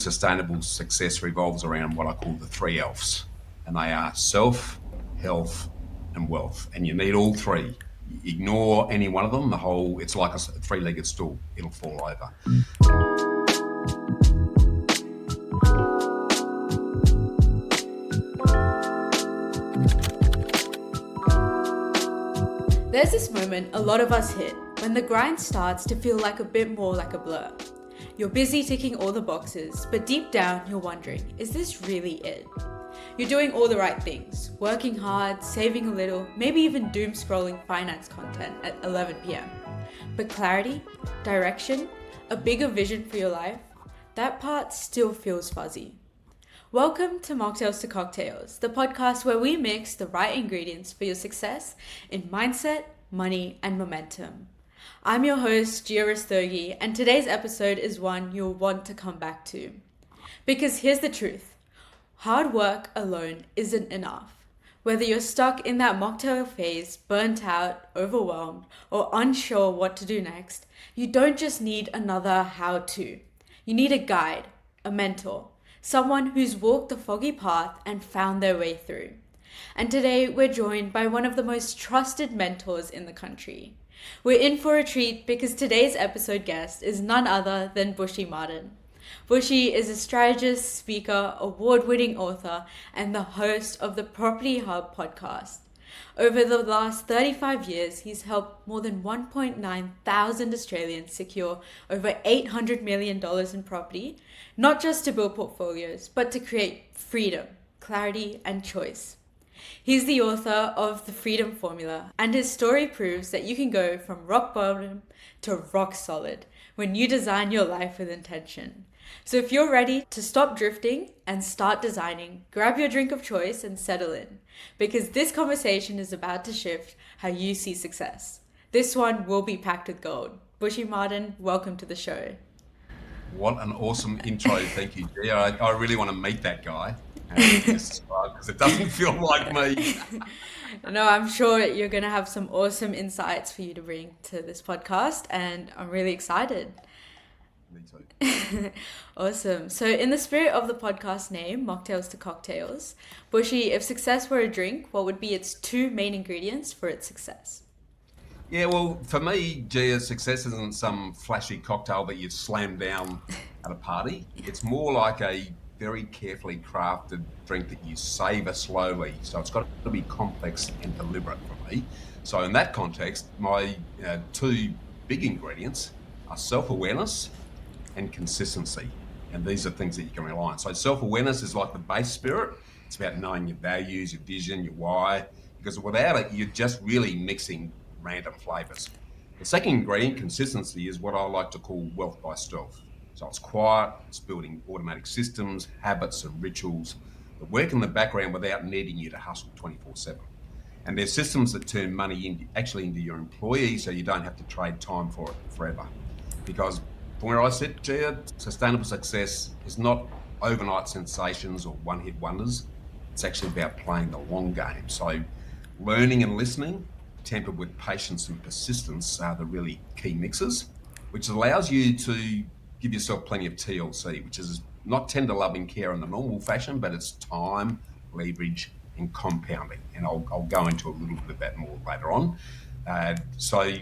sustainable success revolves around what I call the three L's, and they are self, health, and wealth. And you need all three. Ignore any one of them, it's like a three-legged stool, it'll fall over. There's this moment a lot of us hit when the grind starts to feel like a bit more like a blur. You're busy ticking all the boxes, but deep down you're wondering, is this really it? You're doing all the right things, working hard, saving a little, maybe even doom scrolling finance content at 11 p.m. But clarity, direction, a bigger vision for your life, that part still feels fuzzy. Welcome to Mocktails to Cocktails, the podcast where we mix the right ingredients for your success in mindset, money, and momentum. I'm your host, Jia Rastogi, and today's episode is one you'll want to come back to. Because here's the truth, hard work alone isn't enough. Whether you're stuck in that mocktail phase, burnt out, overwhelmed, or unsure what to do next, you don't just need another how-to. You need a guide, a mentor, someone who's walked the foggy path and found their way through. And today we're joined by one of the most trusted mentors in the country. We're in for a treat because today's episode guest is none other than Bushy Martin. Bushy is a strategist, speaker, award-winning author, and the host of the Property Hub podcast. Over the last 35 years, he's helped more than 1.9 thousand Australians secure over $800 million in property, not just to build portfolios, but to create freedom, clarity, and choice. He's the author of The Freedom Formula, and his story proves that you can go from rock bottom to rock solid when you design your life with intention. So if you're ready to stop drifting and start designing, grab your drink of choice and settle in, because this conversation is about to shift how you see success. This one will be packed with gold. Bushy Martin, welcome to the show. What an awesome intro. Thank you, Gia. I really want to meet that guy because it doesn't feel like me. No, I'm sure you're going to have some awesome insights for you to bring to this podcast, and I'm really excited. Me too. Awesome. So in the spirit of the podcast name, Mocktails to Cocktails, Bushy, if success were a drink, what would be its two main ingredients for its success? Yeah, well, for me, Gia, success isn't some flashy cocktail that you slam down at a party. It's more like a very carefully crafted drink that you savor slowly. So it's got to be complex and deliberate for me. So in that context, my two big ingredients are self-awareness and consistency. And these are things that you can rely on. So self-awareness is like the base spirit. It's about knowing your values, your vision, your why, because without it, you're just really mixing random flavors. The second ingredient, consistency, is what I like to call wealth by stealth. So it's quiet, it's building automatic systems, habits and rituals that work in the background without needing you to hustle 24/7. And there's systems that turn money into your employee, so you don't have to trade time for it forever. Because from where I sit, Gia, sustainable success is not overnight sensations or one-hit wonders. It's actually about playing the long game. So learning and listening, tempered with patience and persistence, are the really key mixes, which allows you to give yourself plenty of TLC, which is not tender loving care in the normal fashion, but it's time, leverage, and compounding. And I'll go into a little bit of that more later on. So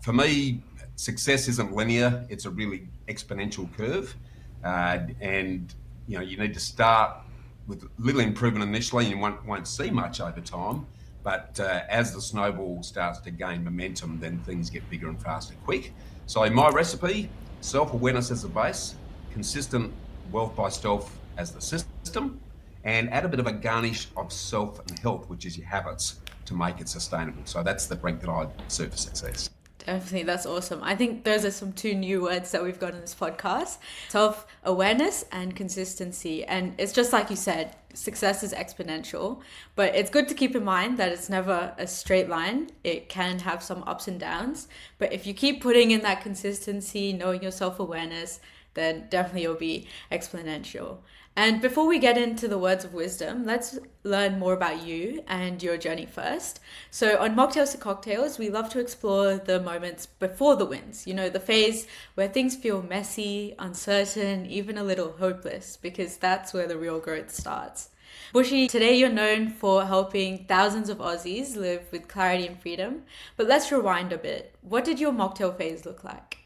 for me, success isn't linear, it's a really exponential curve. And you need to start with little improvement initially, and you won't see much over time. But as the snowball starts to gain momentum, then things get bigger and faster quick. So my recipe, self-awareness as the base, consistent wealth by stealth as the system, and add a bit of a garnish of self and health, which is your habits, to make it sustainable. So that's the drink that I serve for success. Definitely, that's awesome. I think those are some two new words that we've got in this podcast: self-awareness and consistency. And it's just like you said, success is exponential, but it's good to keep in mind that it's never a straight line. It can have some ups and downs, but if you keep putting in that consistency, knowing your self-awareness, then definitely it'll be exponential. And before we get into the words of wisdom, let's learn more about you and your journey first. So, on Mocktails to Cocktails, we love to explore the moments before the wins, the phase where things feel messy, uncertain, even a little hopeless, because that's where the real growth starts. Bushy, today you're known for helping thousands of Aussies live with clarity and freedom. But let's rewind a bit. What did your mocktail phase look like?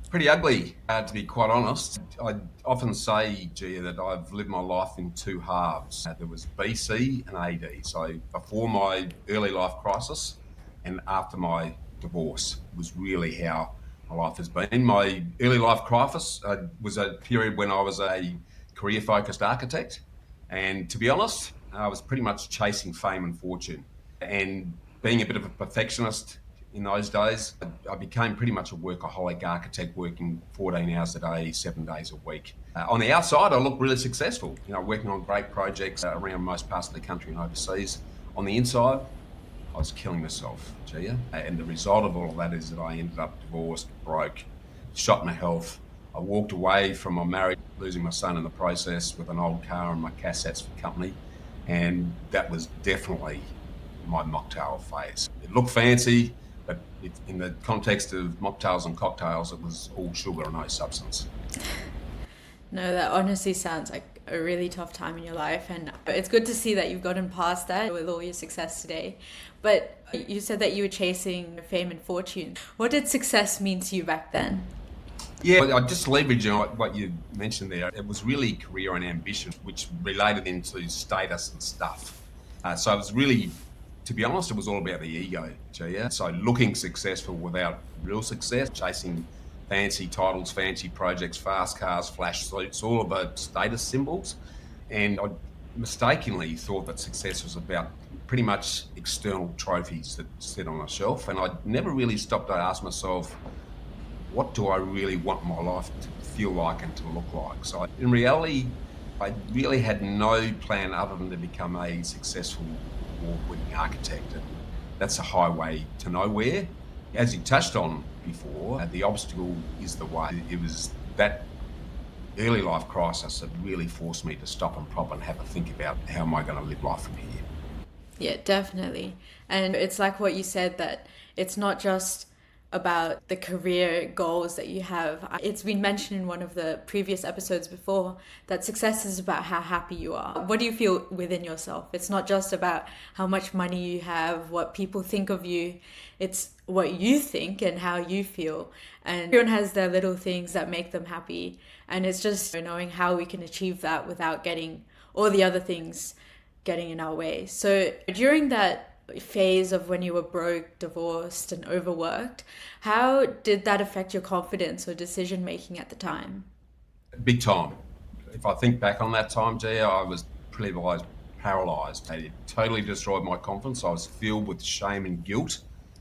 Pretty ugly, to be quite honest. I often say, Gia, that I've lived my life in two halves. There was BC and AD. So before my early life crisis and after my divorce was really how my life has been. My early life crisis was a period when I was a career focused architect. And to be honest, I was pretty much chasing fame and fortune. And being a bit of a perfectionist in those days, I became pretty much a workaholic architect working 14 hours a day, 7 days a week. On the outside, I looked really successful, working on great projects around most parts of the country and overseas. On the inside, I was killing myself, Gia. And the result of all of that is that I ended up divorced, broke, shot my health. I walked away from my marriage, losing my son in the process with an old car and my cassettes for company. And that was definitely my mocktail phase. It looked fancy, but in the context of mocktails and cocktails, it was all sugar and no substance. No, that honestly sounds like a really tough time in your life. And it's good to see that you've gotten past that with all your success today. But you said that you were chasing fame and fortune. What did success mean to you back then? Yeah, I just leverage on what you mentioned there. It was really career and ambition, which related into status and stuff. So it was really, to be honest, it was all about the ego, Gia. So looking successful without real success, chasing fancy titles, fancy projects, fast cars, flash suits, all about status symbols. And I mistakenly thought that success was about pretty much external trophies that sit on a shelf. And I never really stopped to ask myself, what do I really want my life to feel like and to look like? So in reality, I really had no plan other than to become a successful award-winning architect. And that's a highway to nowhere. As you touched on before, the obstacle is the way. It was that early life crisis that really forced me to stop and prop and have a think about how am I going to live life from here. Yeah, definitely. And it's like what you said that it's not just about the career goals that you have. It's been mentioned in one of the previous episodes before that success is about how happy you are. What do you feel within yourself? It's not just about how much money you have, what people think of you. It's what you think and how you feel. And everyone has their little things that make them happy. And it's just knowing how we can achieve that without getting all the other things getting in our way. So during that phase of when you were broke, divorced, and overworked, how did that affect your confidence or decision making at the time? Big time. If I think back on that time, Gia, I was pretty much paralyzed. It totally destroyed my confidence. I was filled with shame and guilt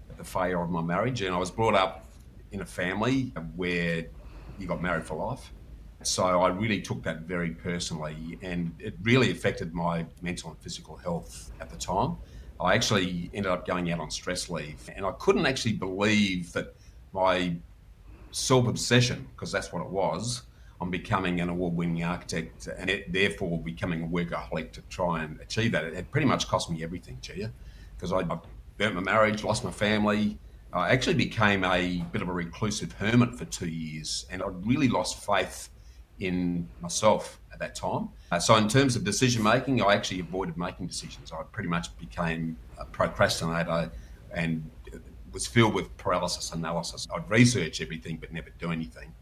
at the failure of my marriage. And I was brought up in a family where you got married for life. So I really took that very personally, and it really affected my mental and physical health at the time. I actually ended up going out on stress leave, and I couldn't actually believe that my self obsession, because that's what it was, on becoming an award winning architect and therefore becoming a workaholic to try and achieve that. It had pretty much cost me everything, Gia, because I burnt my marriage, lost my family. I actually became a bit of a reclusive hermit for 2 years, and I really lost faith in myself at that time. So, in terms of decision making, I actually avoided making decisions. I pretty much became a procrastinator and was filled with paralysis analysis. I'd research everything but never do anything.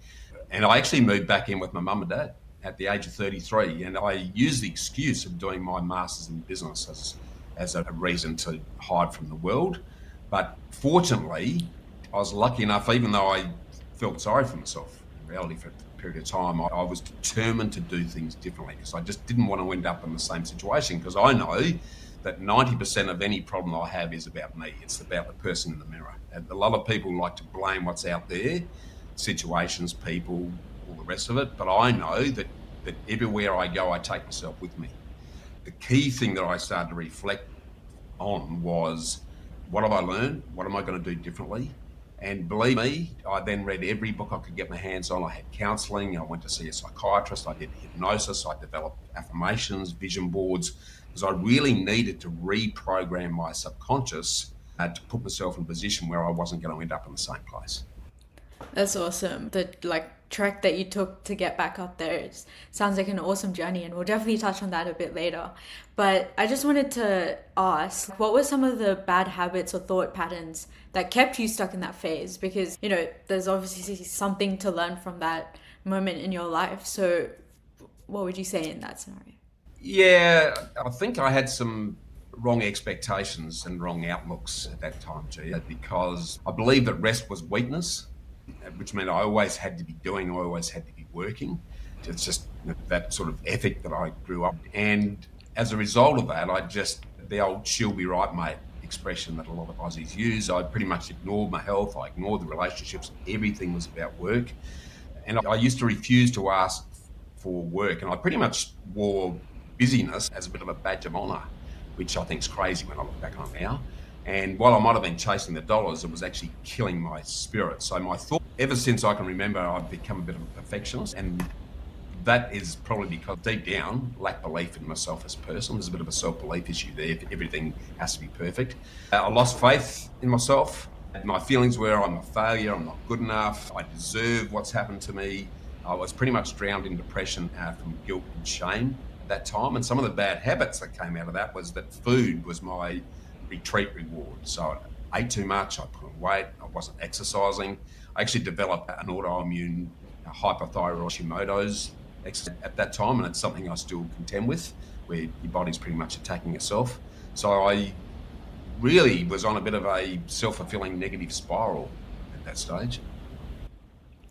And I actually moved back in with my mum and dad at the age of 33. And I used the excuse of doing my master's in business as a reason to hide from the world. But fortunately, I was lucky enough, even though I felt sorry for myself in reality for a period of time, I was determined to do things differently because I just didn't want to end up in the same situation because I know that 90% of any problem I have is about me. It's about the person in the mirror. And a lot of people like to blame what's out there, situations, people, all the rest of it. But I know that everywhere I go, I take myself with me. The key thing that I started to reflect on was what have I learned? What am I going to do differently? And believe me, I then read every book I could get my hands on. I had counseling. I went to see a psychiatrist. I did hypnosis. I developed affirmations, vision boards, because I really needed to reprogram my subconscious to put myself in a position where I wasn't going to end up in the same place. That's awesome. The like trek that you took to get back up there sounds like an awesome journey, and we'll definitely touch on that a bit later. But I just wanted to ask, what were some of the bad habits or thought patterns that kept you stuck in that phase? Because, there's obviously something to learn from that moment in your life. So what would you say in that scenario? Yeah, I think I had some wrong expectations and wrong outlooks at that time, Gia, because I believed that rest was weakness, which meant I always had to be doing, I always had to be working. It's just that sort of ethic that I grew up. And as a result of that, the old she'll be right, mate expression that a lot of Aussies use, I pretty much ignored my health, I ignored the relationships, everything was about work. And I used to refuse to ask for work, and I pretty much wore busyness as a bit of a badge of honour, which I think is crazy when I look back on it now. And while I might have been chasing the dollars, it was actually killing my spirit. So my thought, ever since I can remember, I've become a bit of a perfectionist, and that is probably because deep down, lack belief in myself as a person. There's a bit of a self-belief issue there. Everything has to be perfect. I lost faith in myself. My feelings were I'm a failure, I'm not good enough, I deserve what's happened to me. I was pretty much drowned in depression from guilt and shame at that time. And some of the bad habits that came out of that was that food was my retreat reward. So I ate too much, I put on weight, I wasn't exercising. I actually developed an autoimmune hypothyroid Hashimoto's at that time, and it's something I still contend with, where your body's pretty much attacking itself. So I really was on a bit of a self-fulfilling negative spiral at that stage.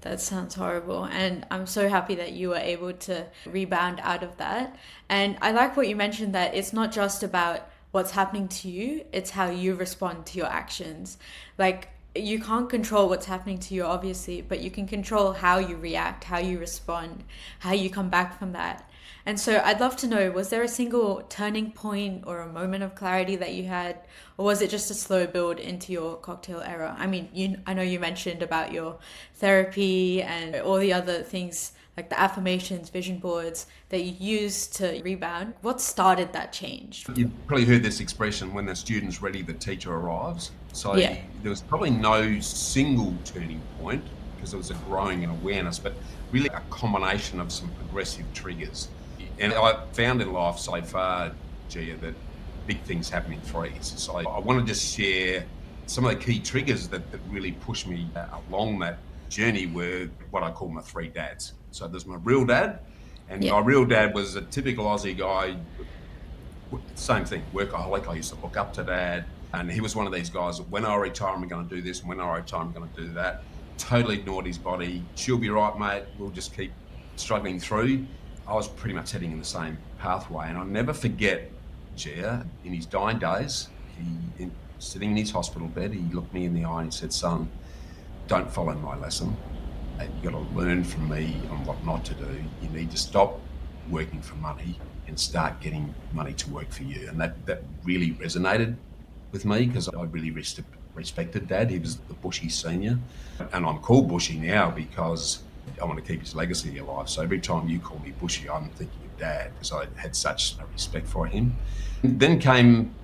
That sounds horrible. And I'm so happy that you were able to rebound out of that. And I like what you mentioned, that it's not just about what's happening to you, it's how you respond to your actions. Like, you can't control what's happening to you, obviously, but you can control how you react, how you respond, how you come back from that. And so I'd love to know, was there a single turning point or a moment of clarity that you had, or was it just a slow build into your cocktail era? I mean, I know you mentioned about your therapy and all the other things like the affirmations, vision boards that you used to rebound. What started that change? You've probably heard this expression, when the student's ready, the teacher arrives. So Yeah. there was probably no single turning point because there was a growing in awareness, but really a combination of some progressive triggers. And I found in life so far, Gia, that big things happen in threes. So I want to just share some of the key triggers that really pushed me along that journey were what I call my three dads. So there's my real dad, and Yeah. my real dad was a typical Aussie guy, same thing, workaholic. I used to look up to dad. And he was one of these guys that when I retire, I'm going to do this. And when I retire, I'm going to do that. Totally ignored his body. She'll be right, mate. We'll just keep struggling through. I was pretty much heading in the same pathway. And I'll never forget, Gia, in his dying days, sitting in his hospital bed, he looked me in the eye and he said, son, don't follow my lesson. You've got to learn from me on what not to do. You need to stop working for money and start getting money to work for you. And that really resonated with me because I really respected Dad. He was the Bushy senior. And I'm called Bushy now because I want to keep his legacy alive. So every time you call me Bushy, I'm thinking of Dad because I had such a respect for him. And then came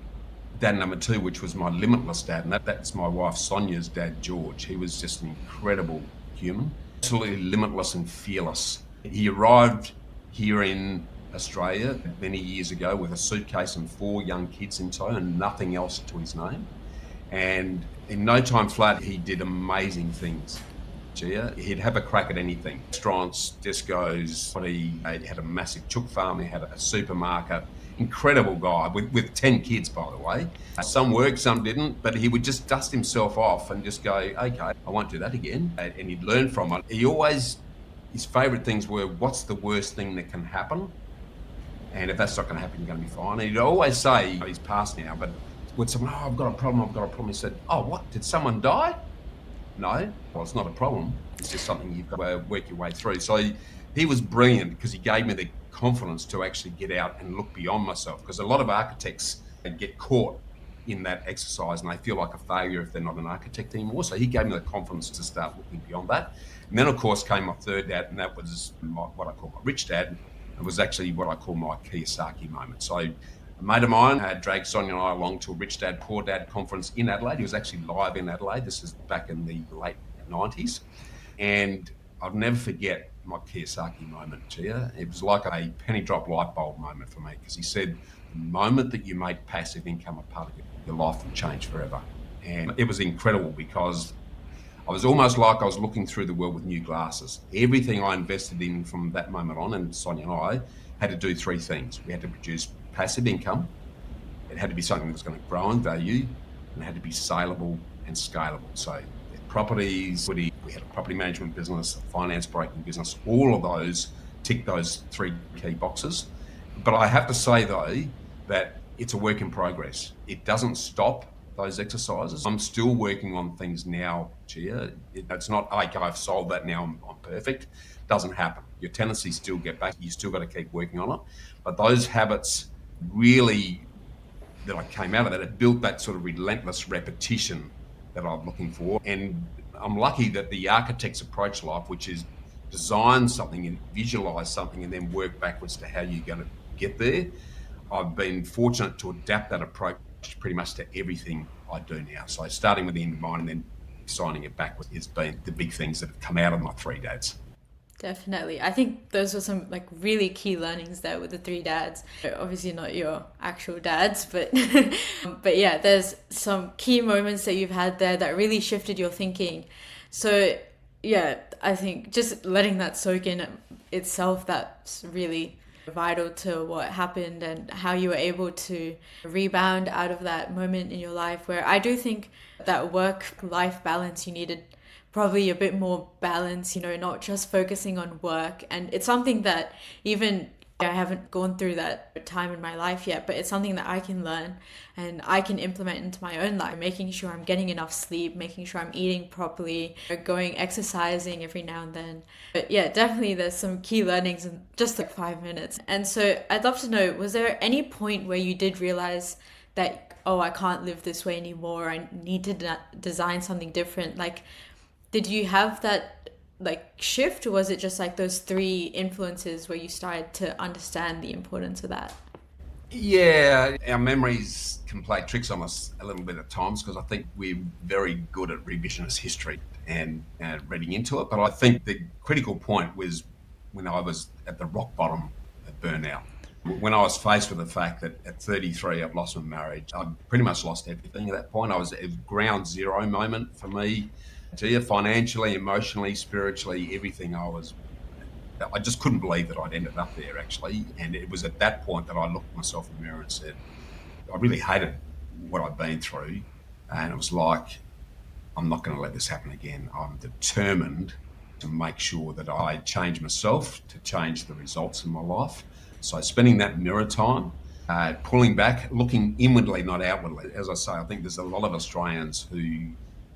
dad number two, which was my limitless dad. And that's my wife Sonia's dad, George. He was just an incredible human, absolutely limitless and fearless. He arrived here in Australia many years ago with a suitcase and four young kids in tow and nothing else to his name. And in no time flat, he did amazing things. Gia, he'd have a crack at anything. Restaurants, discos, he had a massive chook farm, he had a supermarket. Incredible guy with 10 kids, by the way. Some worked, some didn't, but he would just dust himself off and just go, okay, I won't do that again. And he'd learn from it. His favourite things were, what's the worst thing that can happen? And if that's not going to happen, you're going to be fine. And he'd always say, he's passed now, but when someone, I've got a problem, he said, oh, what? Did someone die? No. Well, it's not a problem. It's just something you've got to work your way through. So he was brilliant because he gave me the confidence to actually get out and look beyond myself. Because a lot of architects get caught in that exercise and they feel like a failure if they're not an architect anymore. So he gave me the confidence to start looking beyond that. And then, of course, came my third dad, and that was what I call my rich dad. It was actually what I call my Kiyosaki moment. So a mate of mine had dragged Sonia and I along to a Rich Dad, Poor Dad conference in Adelaide. He was actually live in Adelaide. This is back in the late 90s. And I'll never forget my Kiyosaki moment, Gia. It was like a penny drop light bulb moment for me because he said, the moment that you make passive income a part of your life will change forever. And it was incredible because I was almost like I was looking through the world with new glasses. Everything I invested in from that moment on, and Sonia and I had to do three things. We had to produce passive income. It had to be something that was going to grow in value, and it had to be saleable and scalable. So properties, we had a property management business, a finance broking business, all of those tick those three key boxes. But I have to say, though, that it's a work in progress. It doesn't stop those exercises. I'm still working on things now, Gia. It's not like I've solved that now, I'm perfect. It doesn't happen. Your tendencies still get back. You still got to keep working on it. But those habits really that I came out of that, it built that sort of relentless repetition that I'm looking for. And I'm lucky that the architect's approach to life, which is design something and visualize something and then work backwards to how you're going to get there. I've been fortunate to adapt that approach pretty much to everything I do now. So starting with the end in mind and then signing it backwards has been the big things that have come out of my three dads. Definitely. I think those were some like really key learnings there with the three dads. Obviously not your actual dads, but but yeah, there's some key moments that you've had there that really shifted your thinking. So yeah, I think just letting that soak in itself, that's really vital to what happened and how you were able to rebound out of that moment in your life where I do think that work-life balance you needed probably a bit more balance, not just focusing on work. And it's something that even I haven't gone through that time in my life yet, but it's something that I can learn and I can implement into my own life, making sure I'm getting enough sleep, making sure I'm eating properly, going exercising every now and then. But yeah, definitely there's some key learnings in just like 5 minutes. And so I'd love to know, was there any point where you did realize that, oh, I can't live this way anymore, I need to design something different? Like, did you have that like shift, or was it just like those three influences where you started to understand the importance of that? Yeah, our memories can play tricks on us a little bit at times because I think we're very good at revisionist history and reading into it. But I think the critical point was when I was at the rock bottom of burnout. When I was faced with the fact that at 33 I've lost my marriage, I'd pretty much lost everything at that point. It was ground zero moment for me. Gia, financially, emotionally, spiritually, everything. I just couldn't believe that I'd ended up there actually. And it was at that point that I looked at myself in the mirror and said, I really hated what I'd been through. And it was like, I'm not going to let this happen again. I'm determined to make sure that I change myself to change the results in my life. So spending that mirror time, pulling back, looking inwardly, not outwardly. As I say, I think there's a lot of Australians who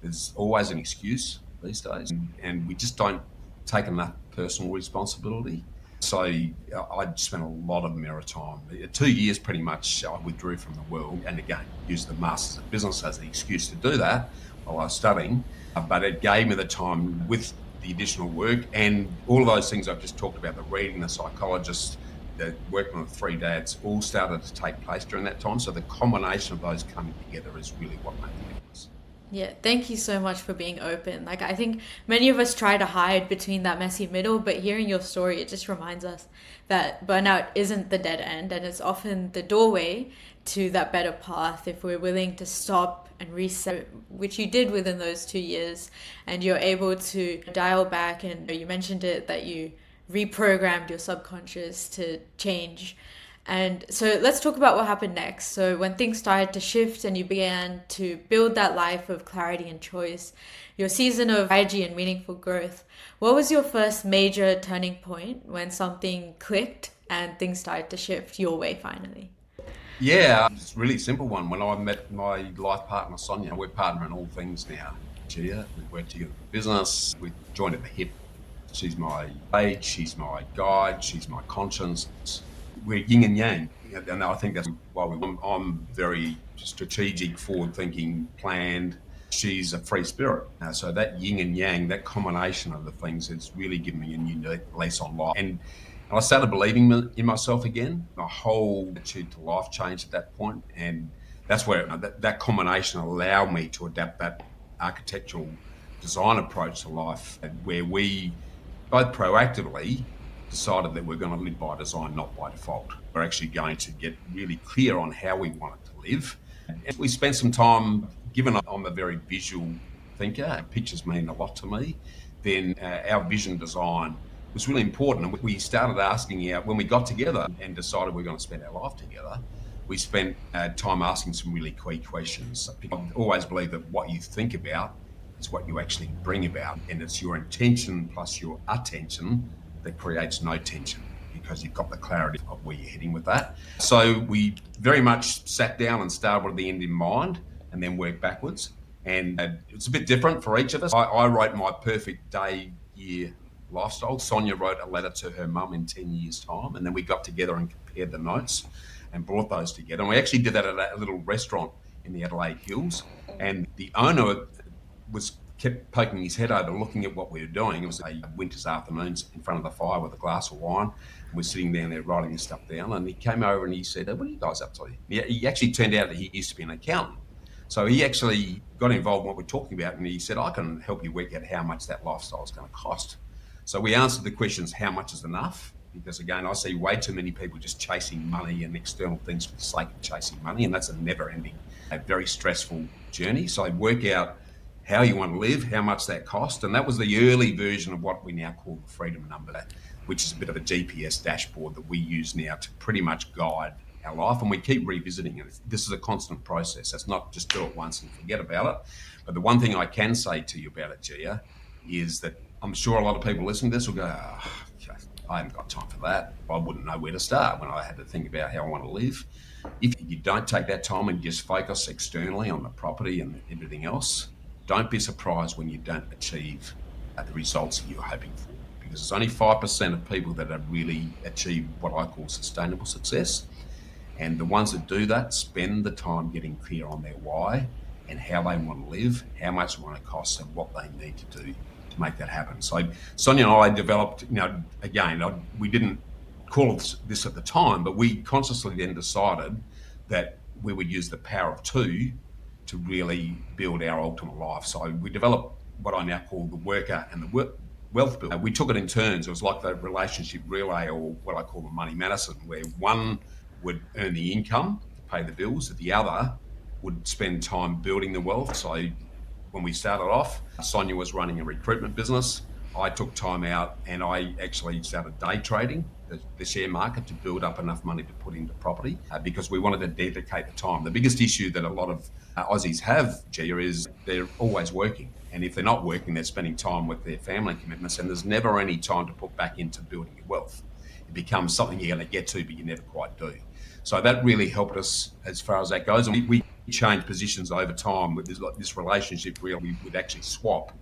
there's always an excuse these days, and we just don't take enough personal responsibility. So I spent a lot of mirror time. 2 years pretty much I withdrew from the world and again used the Masters of Business as the excuse to do that while I was studying. But it gave me the time with the additional work and all of those things I've just talked about, the reading, the psychologist, the working with three dads, all started to take place during that time. So the combination of those coming together is really what made the difference. Yeah, thank you so much for being open. Like, I think many of us try to hide between that messy middle, but hearing your story, it just reminds us that burnout isn't the dead end and it's often the doorway to that better path if we're willing to stop and reset, which you did within those 2 years, and you're able to dial back. And you mentioned it that you reprogrammed your subconscious to change. And so let's talk about what happened next. So when things started to shift and you began to build that life of clarity and choice, your season of strategy and meaningful growth, what was your first major turning point when something clicked and things started to shift your way finally? Yeah, it's a really simple one. When I met my life partner, Sonia, we're partner in all things now. Gia, we work together in business. We joined at the hip. She's my age, she's my guide, she's my conscience. we're yin and yang. And I think that's why I'm very strategic, forward thinking, planned. She's a free spirit. So that yin and yang, that combination of the things, it's really given me a new lease on life. And I started believing in myself again. My whole attitude to life changed at that point. And that's where that combination allowed me to adapt that architectural design approach to life, where we both proactively decided that we're going to live by design, not by default. We're actually going to get really clear on how we want it to live. And we spent some time, given I'm a very visual thinker, pictures mean a lot to me, then our vision design was really important. And we started asking out when we got together and decided we're going to spend our life together. We spent time asking some really key questions. I always believe that what you think about is what you actually bring about. And it's your intention plus your attention that creates no tension because you've got the clarity of where you're heading with that. So we very much sat down and started with the end in mind and then worked backwards. And it's a bit different for each of us. I wrote my perfect day, year lifestyle. Sonia wrote a letter to her mum in 10 years' time. And then we got together and compared the notes and brought those together. And we actually did that at a little restaurant in the Adelaide Hills. And the owner was kept poking his head over, looking at what we were doing. It was a winter's afternoon in front of the fire with a glass of wine. And we're sitting down there writing this stuff down. And he came over and he said, "What are you guys up to?" He actually turned out that he used to be an accountant. So he actually got involved in what we're talking about. And he said, "I can help you work out how much that lifestyle is going to cost." So we answered the questions, how much is enough? Because again, I see way too many people just chasing money and external things for the sake of chasing money. And that's a never ending, a very stressful journey. So work out how you want to live, how much that cost. And that was the early version of what we now call the freedom number, which is a bit of a GPS dashboard that we use now to pretty much guide our life. And we keep revisiting it. This is a constant process. It's not just do it once and forget about it. But the one thing I can say to you about it, Gia, is that I'm sure a lot of people listening to this will go, "Oh, I haven't got time for that. I wouldn't know where to start when I had to think about how I want to live." If you don't take that time and just focus externally on the property and everything else, don't be surprised when you don't achieve the results that you're hoping for, because it's only 5% of people that have really achieved what I call sustainable success. And the ones that do that spend the time getting clear on their why and how they want to live, how much it want to cost, and what they need to do to make that happen. So Sonia and I developed, again, we didn't call this at the time, but we consciously then decided that we would use the power of two to really build our ultimate life. So we developed what I now call the worker and the wealth builder. We took it in turns. It was like the relationship relay, or what I call the money medicine, where one would earn the income to pay the bills, that the other would spend time building the wealth. So when we started off, Sonia was running a recruitment business. I took time out and I actually started day trading the share market to build up enough money to put into property because we wanted to dedicate the time. The biggest issue that a lot of Aussies have, Gia, is they're always working. And if they're not working, they're spending time with their family commitments, and there's never any time to put back into building your wealth. It becomes something you're going to get to, but you never quite do. So that really helped us as far as that goes. And we changed positions over time with this relationship. We would actually swap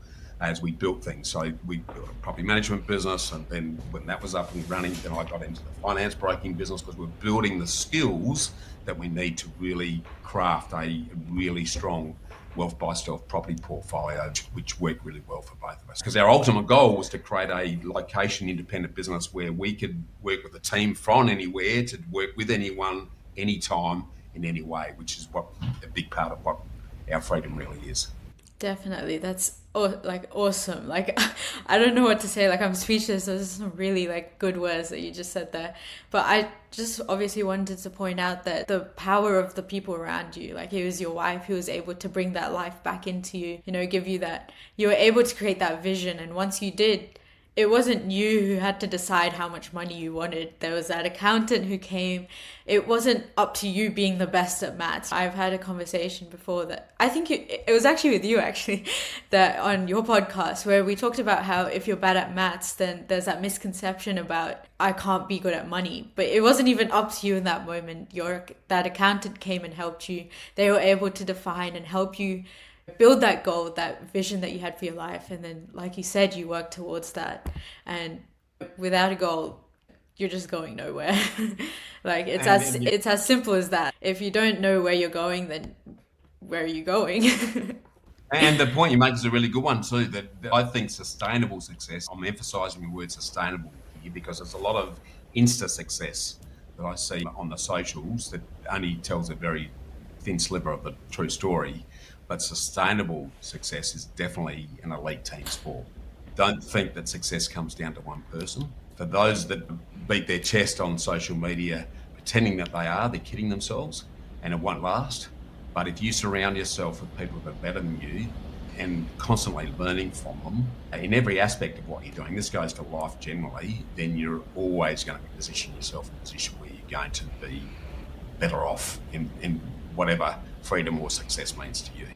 as we built things. So we built a property management business, and then when that was up and running, then I got into the finance broking business because we're building the skills that we need to really craft a really strong wealth by stealth property portfolio, which worked really well for both of us. Because our ultimate goal was to create a location independent business where we could work with a team from anywhere to work with anyone, anytime, in any way, which is what a big part of what our freedom really is. Definitely. That's like awesome. Like I don't know what to say. Like I'm speechless. Those are some really like good words that you just said there. But I just obviously wanted to point out that the power of the people around you, like it was your wife who was able to bring that life back into you, give you that, you were able to create that vision. And once you did, it wasn't you who had to decide how much money you wanted. There was that accountant who came. It wasn't up to you being the best at maths. I've had a conversation before that I think it was actually with you actually, that on your podcast, where we talked about how if you're bad at maths, then there's that misconception about I can't be good at money. But it wasn't even up to you in that moment. That accountant came and helped you. They were able to define and help you build that goal, that vision that you had for your life. And then, like you said, you work towards that. And without a goal, you're just going nowhere. Like And it's as simple as that. If you don't know where you're going, then where are you going? And the point you make is a really good one too. That I think sustainable success. I'm emphasising the word sustainable here because there's a lot of insta success that I see on the socials that only tells a very thin sliver of the true story. But sustainable success is definitely an elite team sport. Don't think that success comes down to one person. For those that beat their chest on social media, pretending that they are, they're kidding themselves, and it won't last. But if you surround yourself with people that are better than you and constantly learning from them in every aspect of what you're doing, this goes to life generally, then you're always going to position yourself in a position where you're going to be better off in whatever freedom or success means to you.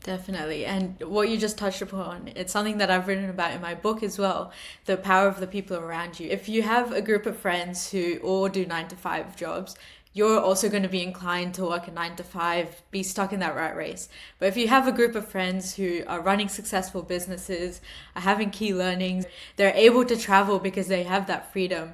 Definitely. And what you just touched upon, it's something that I've written about in my book as well, the power of the people around you. If you have a group of friends who all do 9 to 5 jobs, you're also going to be inclined to work a 9 to 5, be stuck in that rat race. But if you have a group of friends who are running successful businesses, are having key learnings, they're able to travel because they have that freedom,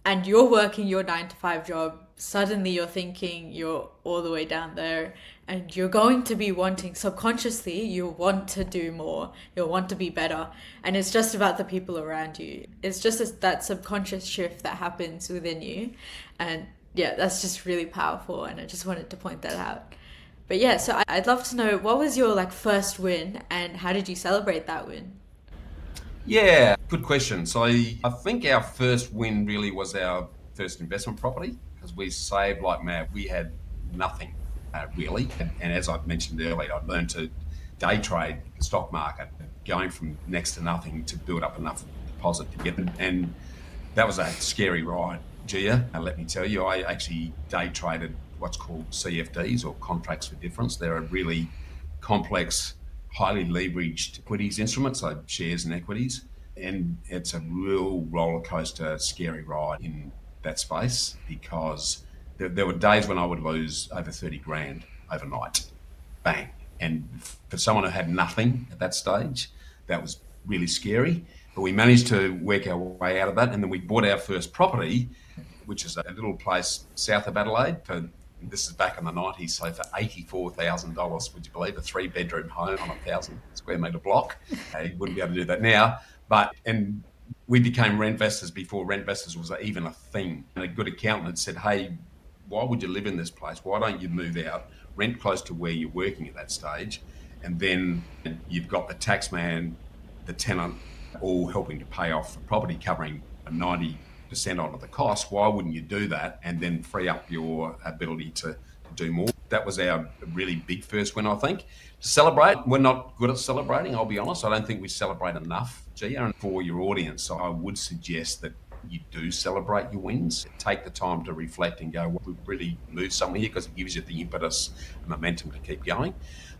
and you're working your 9 to 5 job, suddenly you're thinking you're all the way down there, and you're going to be wanting, subconsciously you want to do more, you'll want to be better. And it's just about the people around you. It's just that subconscious shift that happens within you. And yeah, that's just really powerful, and I just wanted to point that out. But yeah, so I'd love to know, what was your like first win, and how did you celebrate that win? Yeah, good question. So I think our first win really was our first investment property because we saved like mad. We had nothing really. And as I mentioned earlier, I learned to day trade the stock market, going from next to nothing to build up enough deposit to get it. And that was a scary ride, Gia. And let me tell you, I actually day traded what's called CFDs or contracts for difference. They're a really complex, highly leveraged equities instruments, so shares and equities. And it's a real roller coaster, scary ride in that space because there were days when I would lose over 30 grand overnight. Bang. And for someone who had nothing at that stage, that was really scary. But we managed to work our way out of that. And then we bought our first property, which is a little place south of Adelaide. This is back in the 90s. So for $84,000, would you believe, a 3 bedroom home on a 1,000 square metre block? You wouldn't be able to do that now. And we became rent investors before rent investors was even a thing. And a good accountant had said, hey, why would you live in this place? Why don't you move out, rent close to where you're working at that stage? And then you've got the tax man, the tenant, all helping to pay off the property, covering 90% of the cost. Why wouldn't you do that and then free up your ability to do more? That was our really big first win, I think. To celebrate, we're not good at celebrating, I'll be honest. I don't think we celebrate enough, Gia. And for your audience, I would suggest that you do celebrate your wins. Take the time to reflect and go, well, we've really moved somewhere here because it gives you the impetus and momentum to keep going.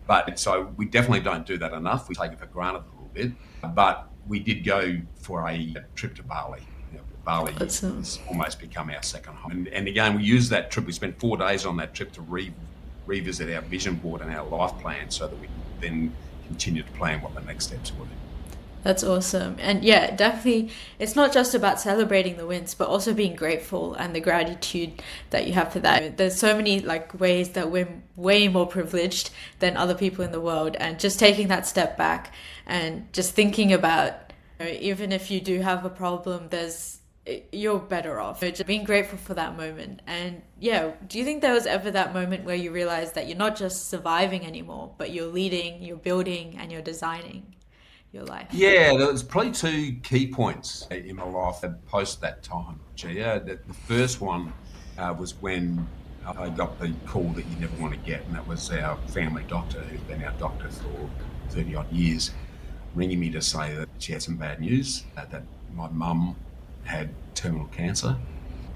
But so we definitely don't do that enough. We take it for granted a little bit. But we did go for a trip to Bali. Bali Awesome. has almost become our second home. And again, we used that trip. We spent 4 days on that trip to revisit our vision board and our life plan so that we could then continue to plan what the next steps were. That's awesome. And yeah, definitely, it's not just about celebrating the wins, but also being grateful and the gratitude that you have for that. There's so many like ways that we're way more privileged than other people in the world, and just taking that step back and just thinking about, even if you do have a problem, you're better off. Just being grateful for that moment. And yeah, do you think there was ever that moment where you realized that you're not just surviving anymore, but you're leading, you're building, and you're designing your life? Yeah, there's probably two key points in my life that post that time, Gia. The first one was when I got the call that you never want to get, and that was our family doctor, who'd been our doctor for 30 odd years, ringing me to say that she had some bad news, that my mum had terminal cancer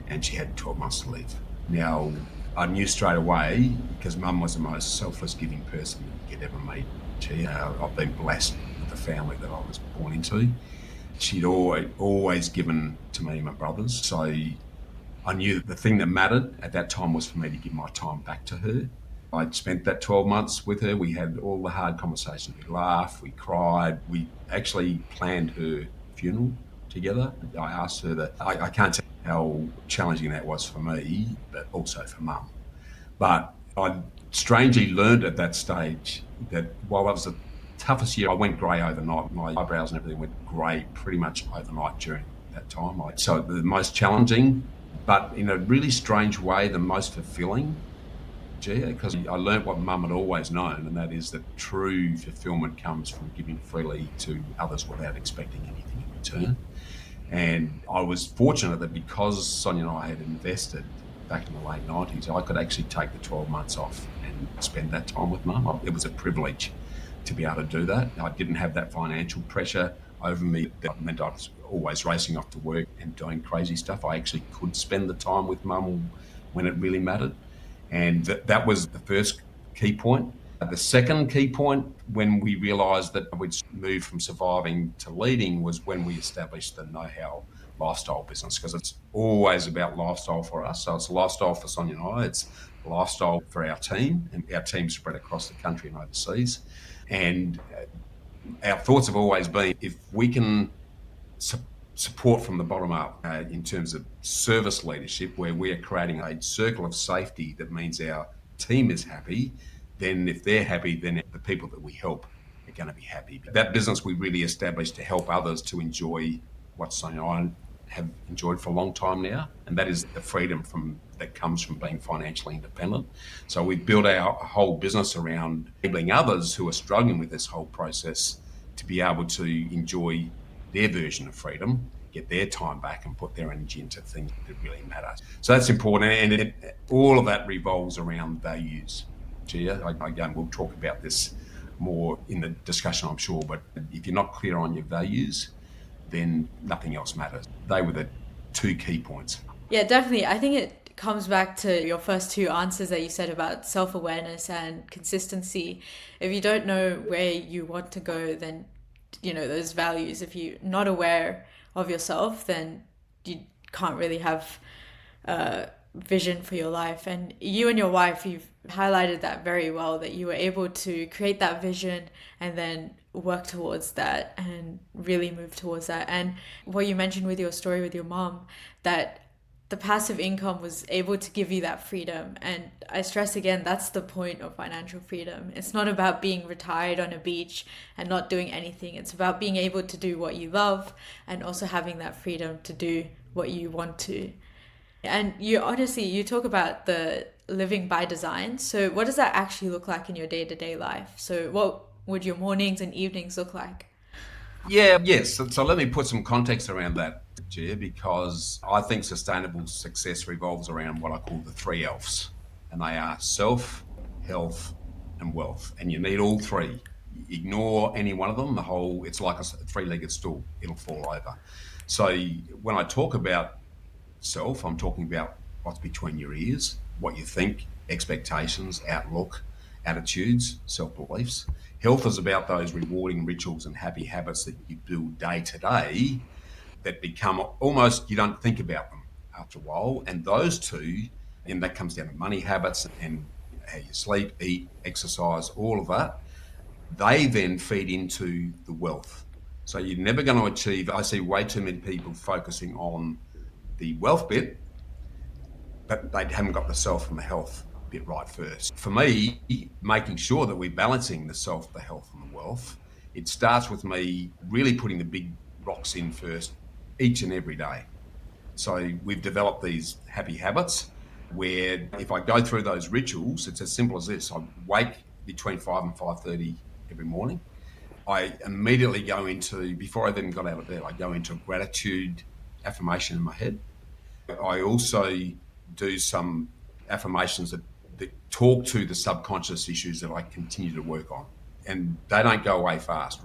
and she had 12 months to live. Now, I knew straight away because mum was the most selfless giving person you could ever meet. I've been blessed with the family that I was born into. She'd always given to me and my brothers. So I knew that the thing that mattered at that time was for me to give my time back to her. I'd spent that 12 monts with her. We had all the hard conversations. We laughed, we cried. We actually planned her funeral together. I asked her that I can't tell how challenging that was for me, but also for mum. But I strangely learned at that stage that while that was the toughest year, I went grey overnight. My eyebrows and everything went grey pretty much overnight during that time. So the most challenging, but in a really strange way, the most fulfilling, Gia, because I learned what mum had always known, and that is that true fulfillment comes from giving freely to others without expecting anything in return. And I was fortunate that because Sonia and I had invested back in the late 90s, I could actually take the 12 months off and spend that time with mum. It was a privilege to be able to do that. I didn't have that financial pressure over me that meant I was always racing off to work and doing crazy stuff. I actually could spend the time with mum when it really mattered. And that was the first key point. The second key point, when we realised that we'd moved from surviving to leading, was when we established the Know How lifestyle business, because it's always about lifestyle for us. So it's lifestyle for Sonia and I, it's lifestyle for our team, and our team spread across the country and overseas. And our thoughts have always been, if we can support from the bottom up in terms of service leadership, where we are creating a circle of safety that means our team is happy, then if they're happy, then the people that we help are going to be happy. That business we really established to help others to enjoy what Sonia and I have enjoyed for a long time now, and that is the freedom that comes from being financially independent. So we've built our whole business around enabling others who are struggling with this whole process to be able to enjoy their version of freedom, get their time back, and put their energy into things that really matter. So that's important, and all of that revolves around values. Gia, again, we'll talk about this more in the discussion, I'm sure, but if you're not clear on your values, then nothing else matters. They were the two key points. Yeah, definitely. I think it comes back to your first two answers that you said about self awareness and consistency. If you don't know where you want to go, then, those values, if you're not aware of yourself, then you can't really have a vision for your life. And you and your wife, you've highlighted that very well, that you were able to create that vision and then work towards that and really move towards that. And what you mentioned with your story with your mom, that the passive income was able to give you that freedom. And I stress again, that's the point of financial freedom. It's not about being retired on a beach and not doing anything. It's about being able to do what you love and also having that freedom to do what you want to. And you talk about the living by design. So what does that actually look like in your day-to-day life? So what would your mornings and evenings look like? Yeah, yes. So let me put some context around that, Gia, because I think sustainable success revolves around what I call the three L's, and they are self, health, and wealth. And you need all three. Ignore any one of them, it's like a three-legged stool, it'll fall over. So when I talk about self, I'm talking about what's between your ears, what you think, expectations, outlook, attitudes, self beliefs. Health is about those rewarding rituals and happy habits that you build day to day that become almost, you don't think about them after a while. And those two, and that comes down to money habits and how you sleep, eat, exercise, all of that, they then feed into the wealth. So you're never going to achieve, I see way too many people focusing on the wealth bit, but they haven't got the self and the health bit right first. For me, making sure that we're balancing the self, the health, and the wealth, it starts with me really putting the big rocks in first each and every day. So we've developed these happy habits where if I go through those rituals, it's as simple as this. I wake between 5 and 5:30 every morning. I immediately go into, before I've even got out of bed, I go into a gratitude affirmation in my head. I also do some affirmations that talk to the subconscious issues that I continue to work on. And they don't go away fast.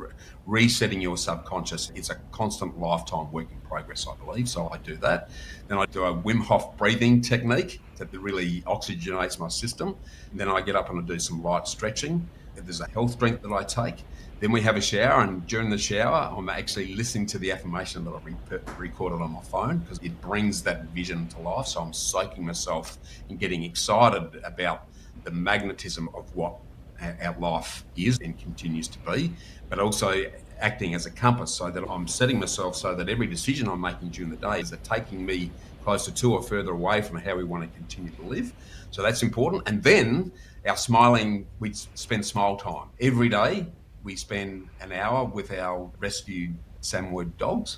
Resetting your subconscious is a constant lifetime work in progress, I believe. So I do that. Then I do a Wim Hof breathing technique that really oxygenates my system. And then I get up and I do some light stretching. There's a health drink that I take. Then we have a shower, and during the shower, I'm actually listening to the affirmation that I've recorded on my phone because it brings that vision to life. So I'm soaking myself and getting excited about the magnetism of what our life is and continues to be, but also acting as a compass so that I'm setting myself so that every decision I'm making during the day is taking me closer to or further away from how we want to continue to live. So that's important. And then our smiling, we spend smile time. Every day we spend an hour with our rescued Samoyed dogs.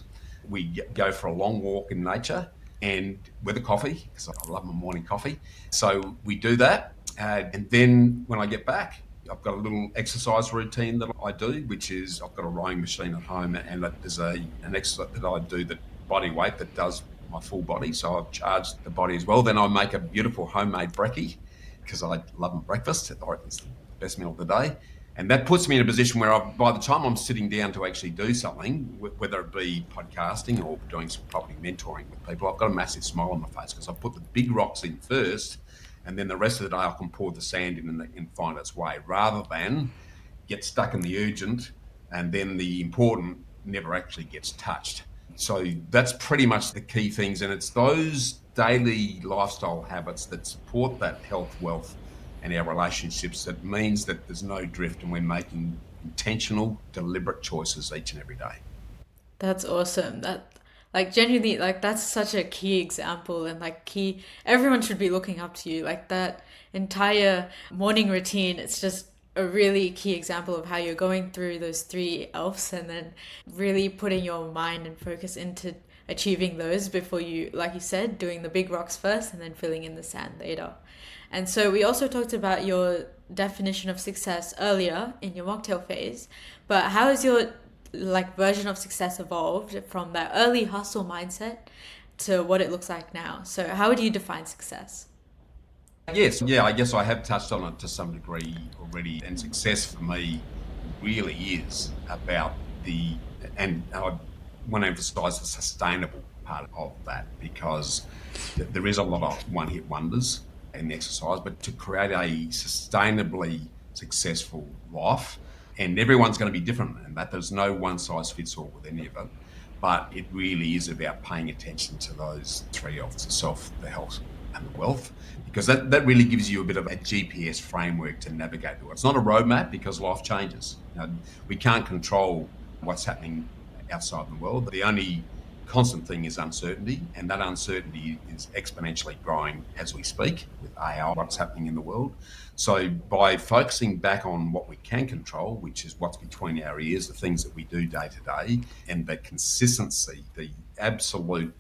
We go for a long walk in nature and with a coffee, because I love my morning coffee. So we do that. And then when I get back, I've got a little exercise routine that I do, which is I've got a rowing machine at home, and there's an exercise that I do that body weight that does my full body. So I've charged the body as well. Then I make a beautiful homemade brekkie because I love my breakfast. I reckon it's the best meal of the day. And that puts me in a position where by the time I'm sitting down to actually do something, whether it be podcasting or doing some property mentoring with people, I've got a massive smile on my face because I put the big rocks in first, and then the rest of the day I can pour the sand in and find its way, rather than get stuck in the urgent and then the important never actually gets touched. So that's pretty much the key things. And it's those daily lifestyle habits that support that health, wealth, and our relationships that means that there's no drift and we're making intentional, deliberate choices each and every day. That's awesome. That like genuinely like that's such a key example and like key everyone should be looking up to you. Like that entire morning routine, it's just a really key example of how you're going through those three elves and then really putting your mind and focus into achieving those before you, like you said, doing the big rocks first and then filling in the sand later. And so we also talked about your definition of success earlier in your mocktail phase, but how has your like version of success evolved from that early hustle mindset to what it looks like now? So how would you define success? Yes, yeah, I guess I have touched on it to some degree already. And success for me really is about and I want to emphasize the sustainable part of that because there is a lot of one hit wonders in the exercise, but to create a sustainably successful life, and everyone's going to be different, and that there's no one size fits all with any of it. But it really is about paying attention to those three of the self, the health, and the wealth, because that really gives you a bit of a GPS framework to navigate the world. It's not a roadmap because life changes. We can't control what's happening outside the world. The only constant thing is uncertainty, and that uncertainty is exponentially growing as we speak with AI, what's happening in the world. So by focusing back on what we can control, which is what's between our ears, the things that we do day to day, and the consistency, the absolute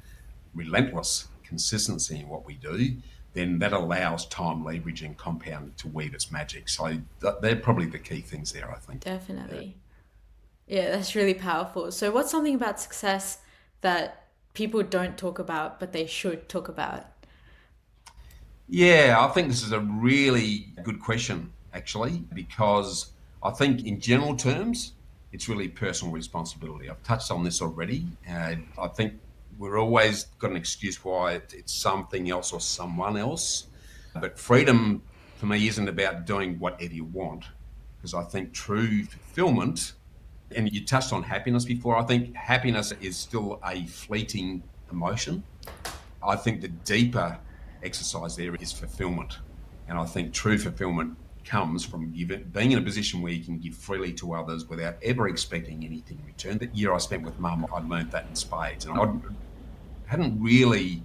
relentless consistency in what we do, then that allows time, leverage, and compound to weave its magic. So they're probably the key things there, I think. Definitely. Yeah, that's really powerful. So what's something about success that people don't talk about but they should talk about? Yeah, I think this is a really good question, actually, because I think in general terms, it's really personal responsibility. I've touched on this already. I think we're always got an excuse why it's something else or someone else. But freedom for me isn't about doing whatever you want, because I think true fulfillment, and you touched on happiness before, I think happiness is still a fleeting emotion. I think the deeper exercise there is fulfillment. And I think true fulfillment comes from being in a position where you can give freely to others without ever expecting anything in return. That year I spent with mum, I learned that in spades. And I hadn't really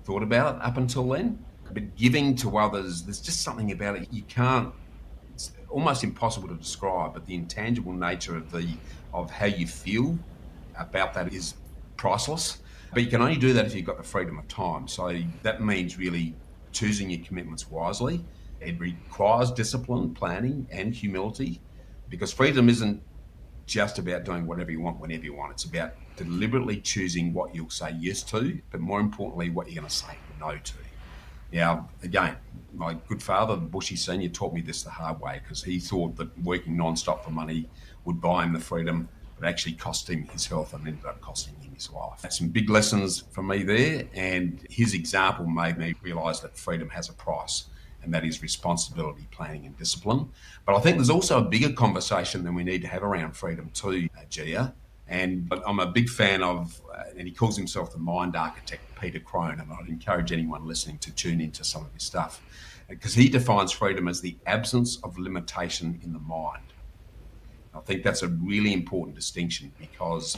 thought about it up until then. But giving to others, there's just something about it. You can't, it's almost impossible to describe, but the intangible nature of how you feel about that is priceless. But you can only do that if you've got the freedom of time. So that means really choosing your commitments wisely. It requires discipline, planning, and humility, because freedom isn't just about doing whatever you want whenever you want. It's about deliberately choosing what you'll say yes to, but more importantly, what you're going to say no to. Now, again, my good father, Bushy Senior, taught me this the hard way because he thought that working non-stop for money would buy him the freedom, but actually cost him his health and ended up costing him his life. That's some big lessons for me there, and his example made me realise that freedom has a price, and that is responsibility, planning, and discipline. But I think there's also a bigger conversation than we need to have around freedom too, Gia. And I'm a big fan of, and he calls himself the mind architect, Peter Crone, and I'd encourage anyone listening to tune into some of his stuff, because he defines freedom as the absence of limitation in the mind. I think that's a really important distinction because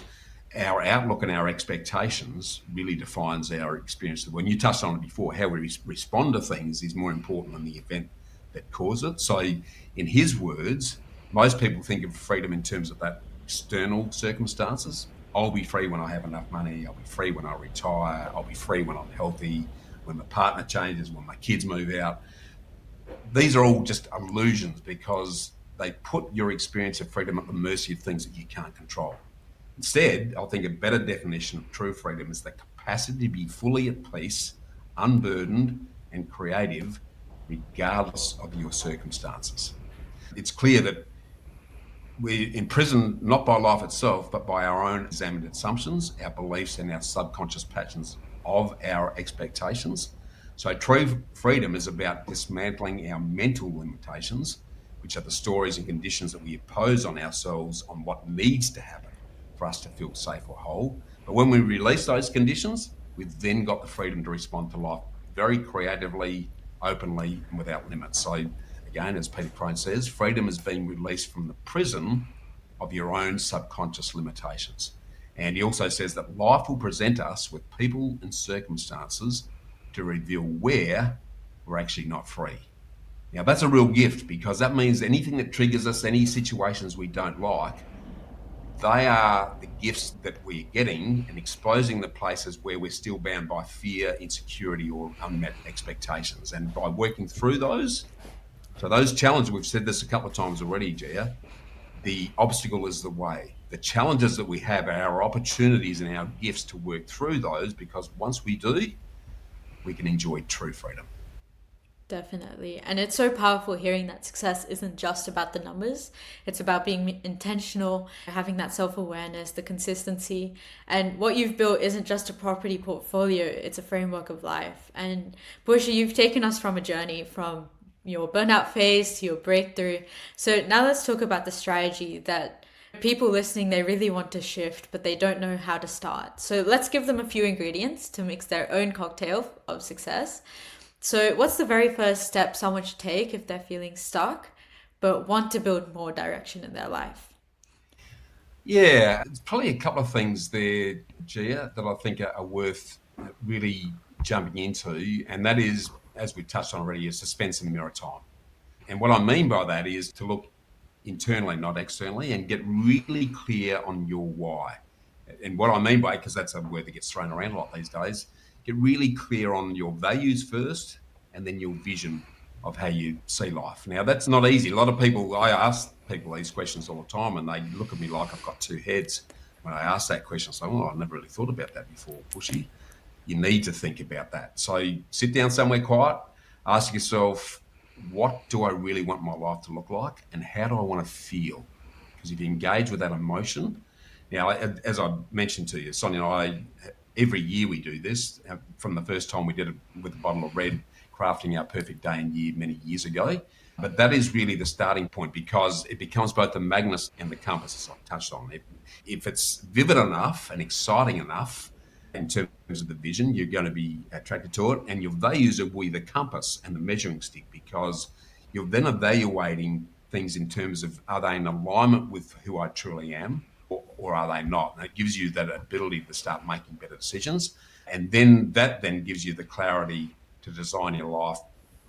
our outlook and our expectations really defines our experience. When you touched on it before, how we respond to things is more important than the event that caused it. So, in his words, most people think of freedom in terms of that external circumstances. I'll be free when I have enough money. I'll be free when I retire. I'll be free when I'm healthy, when my partner changes, when my kids move out. These are all just illusions because they put your experience of freedom at the mercy of things that you can't control. Instead, I think a better definition of true freedom is the capacity to be fully at peace, unburdened, and creative, regardless of your circumstances. It's clear that we're imprisoned not by life itself, but by our own examined assumptions, our beliefs, and our subconscious patterns of our expectations. So, true freedom is about dismantling our mental limitations, which are the stories and conditions that we impose on ourselves on what needs to happen for us to feel safe or whole. But when we release those conditions, we've then got the freedom to respond to life very creatively, openly, and without limits. So, again, as Peter Crone says, freedom is being released from the prison of your own subconscious limitations. And he also says that life will present us with people and circumstances to reveal where we're actually not free. Now, that's a real gift because that means anything that triggers us, any situations we don't like, they are the gifts that we're getting and exposing the places where we're still bound by fear, insecurity, or unmet expectations. And by working through those, so those challenges, we've said this a couple of times already, Gia, the obstacle is the way. The challenges that we have are our opportunities and our gifts to work through those because once we do, we can enjoy true freedom. Definitely. And it's so powerful hearing that success isn't just about the numbers. It's about being intentional, having that self awareness, the consistency. And what you've built isn't just a property portfolio, it's a framework of life. And Bushy, you've taken us from a journey from your burnout phase to your breakthrough. So now let's talk about the strategy that people listening, they really want to shift, but they don't know how to start. So let's give them a few ingredients to mix their own cocktail of success. So, what's the very first step someone should take if they're feeling stuck but want to build more direction in their life? Yeah, there's probably a couple of things there, Gia, that I think are worth really jumping into. And that is, as we touched on already, is to spend some mirror time. And what I mean by that is to look internally, not externally, and get really clear on your why. And what I mean by, because that's a word that gets thrown around a lot these days, get really clear on your values first and then your vision of how you see life. Now, that's not easy. A lot of people, I ask people these questions all the time and they look at me like I've got two heads. When I ask that question, I say, oh, I never really thought about that before, Bushy. You need to think about that. So sit down somewhere quiet, ask yourself, what do I really want my life to look like and how do I want to feel? Because if you engage with that emotion, now, as I mentioned to you, Sonia and I, every year we do this. From the first time we did it with a bottle of red, crafting our perfect day and year many years ago. But that is really the starting point because it becomes both the magnet and the compass, as I touched on. If it's vivid enough and exciting enough in terms of the vision, you're going to be attracted to it. And your values will be the compass and the measuring stick because you're then evaluating things in terms of are they in alignment with who I truly am or are they not? And it gives you that ability to start making better decisions. And then that then gives you the clarity to design your life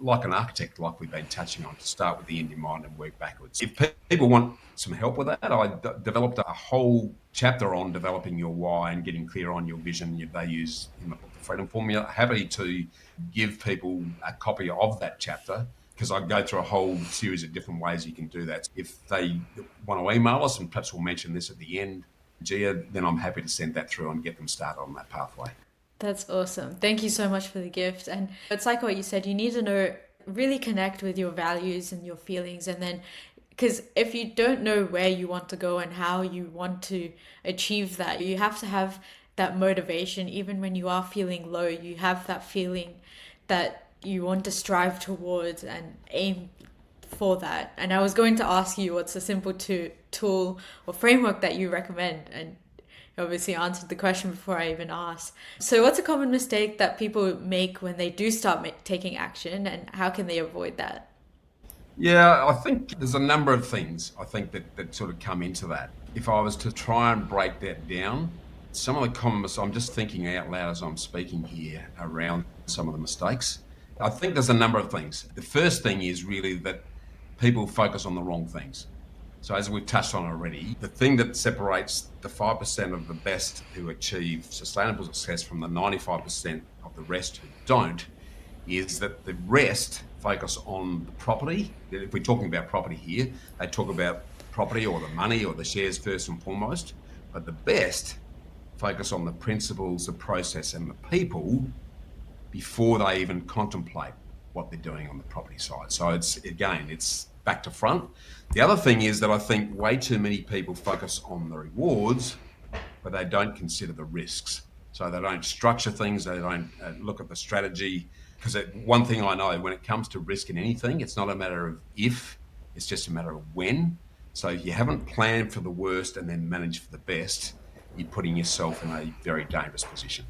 like an architect, like we've been touching on, to start with the end in mind and work backwards. If people want some help with that, developed a whole chapter on developing your why and getting clear on your vision, your values in the book, The Freedom Formula. Happy to give people a copy of that chapter because I go through a whole series of different ways you can do that. If they want to email us, and perhaps we'll mention this at the end, Gia, then I'm happy to send that through and get them started on that pathway. That's awesome. Thank you so much for the gift. And it's like what you said, you need to know, really connect with your values and your feelings. And then, because if you don't know where you want to go and how you want to achieve that, you have to have that motivation. Even when you are feeling low, you have that feeling that you want to strive towards and aim for that. And I was going to ask you what's a simple tool or framework that you recommend. And obviously answered the question before I even asked. So, what's a common mistake that people make when they do start taking action, and how can they avoid that? Yeah, I think there's a number of things I think that sort of come into that. If I was to try and break that down, some of the comments, I'm just thinking out loud as I'm speaking here around some of the mistakes. I think there's a number of things. The first thing is really that people focus on the wrong things. So, as we've touched on already, the thing that separates the 5% of the best who achieve sustainable success from the 95% of the rest who don't is that the rest focus on the property. If we're talking about property here, they talk about the property or the money or the shares first and foremost. But the best focus on the principles, the process, and the people before they even contemplate what they're doing on the property side. So it's back to front. The other thing is that I think way too many people focus on the rewards, but they don't consider the risks. So they don't structure things, they don't look at the strategy. Because one thing I know, when it comes to risk in anything, it's not a matter of if, it's just a matter of when. So if you haven't planned for the worst and then managed for the best, you're putting yourself in a very dangerous position.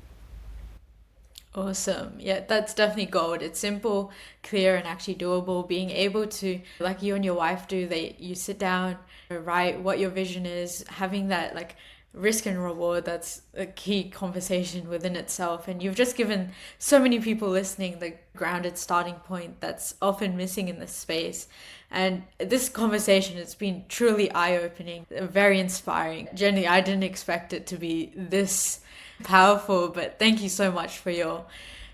Awesome. Yeah, that's definitely gold. It's simple, clear, and actually doable. Being able to, like you and your wife do, you sit down, write what your vision is, having that like risk and reward, that's a key conversation within itself. And you've just given so many people listening the grounded starting point that's often missing in this space. And this conversation has been truly eye-opening, very inspiring. Generally, I didn't expect it to be this powerful, but thank you so much for your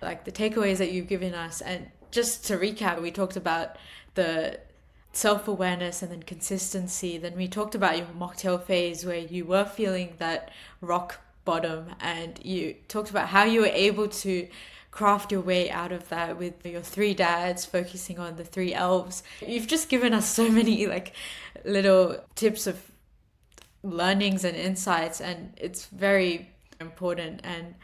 like the takeaways that you've given us. And just to recap, we talked about the self-awareness and then consistency. Then we talked about your mocktail phase where you were feeling that rock bottom, and you talked about how you were able to craft your way out of that with your three dads, focusing on the three elves. You've just given us so many like little tips of learnings and insights, and it's very important. And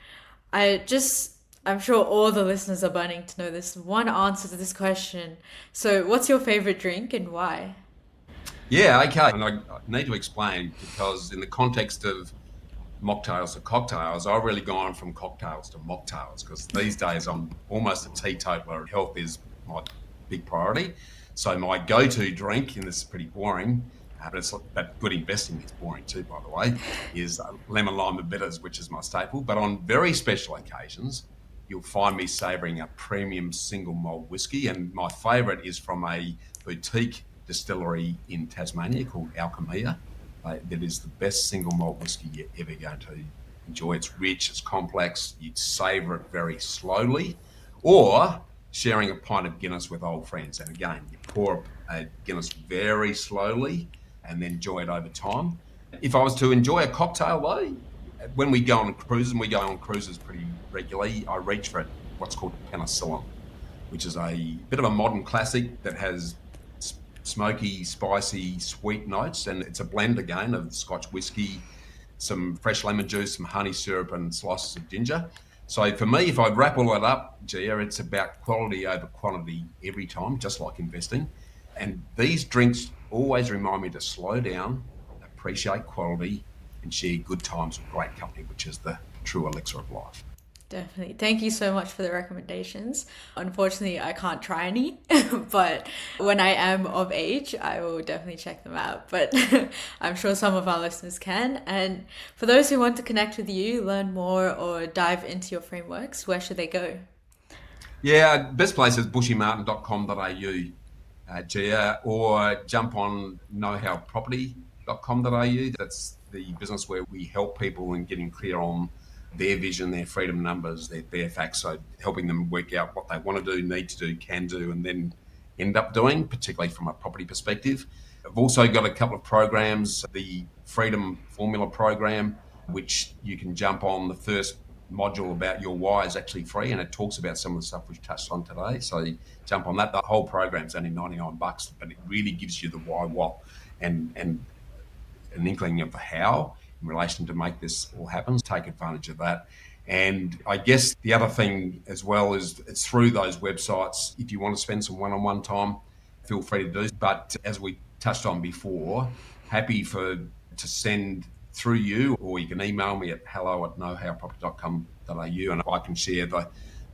I'm sure all the listeners are burning to know this one answer to this question. So what's your favorite drink and why? Yeah, okay. And I need to explain because in the context of mocktails to cocktails, I've really gone from cocktails to mocktails because these days I'm almost a teetotaler. Health is my big priority. So my go-to drink, and this is pretty boring, but good investing is boring too, by the way, is lemon lime and bitters, which is my staple. But on very special occasions, you'll find me savouring a premium single malt whiskey, and my favourite is from a boutique distillery in Tasmania called Alchemia. That is the best single malt whiskey you're ever going to enjoy. It's rich, it's complex, you savour it very slowly, or sharing a pint of Guinness with old friends. And again, you pour a Guinness very slowly and then enjoy it over time. If I was to enjoy a cocktail though, when we go on cruises, and we go on cruises pretty regularly, I reach for what's called penicillin, which is a bit of a modern classic that has smoky, spicy, sweet notes, and it's a blend again of Scotch whiskey, some fresh lemon juice, some honey syrup, and slices of ginger. So for me, if I wrap all that up, Gia, it's about quality over quantity every time, just like investing. And these drinks always remind me to slow down, appreciate quality, and share good times with great company, which is the true elixir of life. Definitely. Thank you so much for the recommendations. Unfortunately, I can't try any, but when I am of age, I will definitely check them out. But I'm sure some of our listeners can. And for those who want to connect with you, learn more, or dive into your frameworks, where should they go? Yeah, best place is bushymartin.com.au, Gia, or jump on knowhowproperty.com.au. That's the business where we help people in getting clear on their vision, their freedom numbers, their facts. So helping them work out what they want to do, need to do, can do, and then end up doing, particularly from a property perspective. I've also got a couple of programs, the Freedom Formula program, which you can jump on. The first module about your why is actually free, and it talks about some of the stuff we've touched on today. So jump on that. The whole program's only $99, but it really gives you the why, what, and an inkling of the how in relation to make this all happen. Take advantage of that. And I guess the other thing as well is it's through those websites. If you want to spend some one-on-one time, feel free to do. But as we touched on before, happy to send through you, or you can email me at hello@knowhowproperty.com.au, and I can share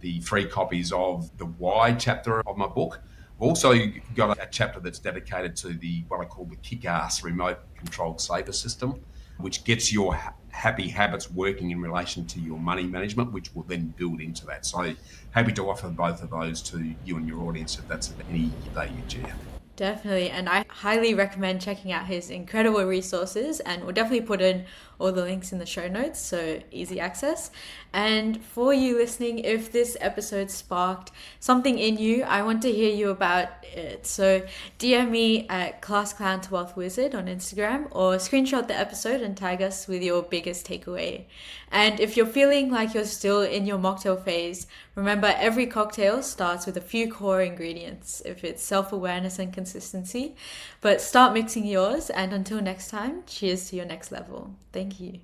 the free copies of the why chapter of my book. I've also got a chapter that's dedicated to the what I call the kick-ass remote controlled saver system, which gets your happy habits working in relation to your money management, which will then build into that. So happy to offer both of those to you and your audience if that's of any value, Gia. Definitely, and I highly recommend checking out his incredible resources, and we'll definitely put in all the links in the show notes, so easy access. And for you listening, if this episode sparked something in you, I want to hear you about it. So DM me at ClassClown to Wealth Wizard on Instagram, or screenshot the episode and tag us with your biggest takeaway. And if you're feeling like you're still in your mocktail phase, remember every cocktail starts with a few core ingredients, if it's self-awareness and consistency. But start mixing yours, and until next time, cheers to your next level. Thank you.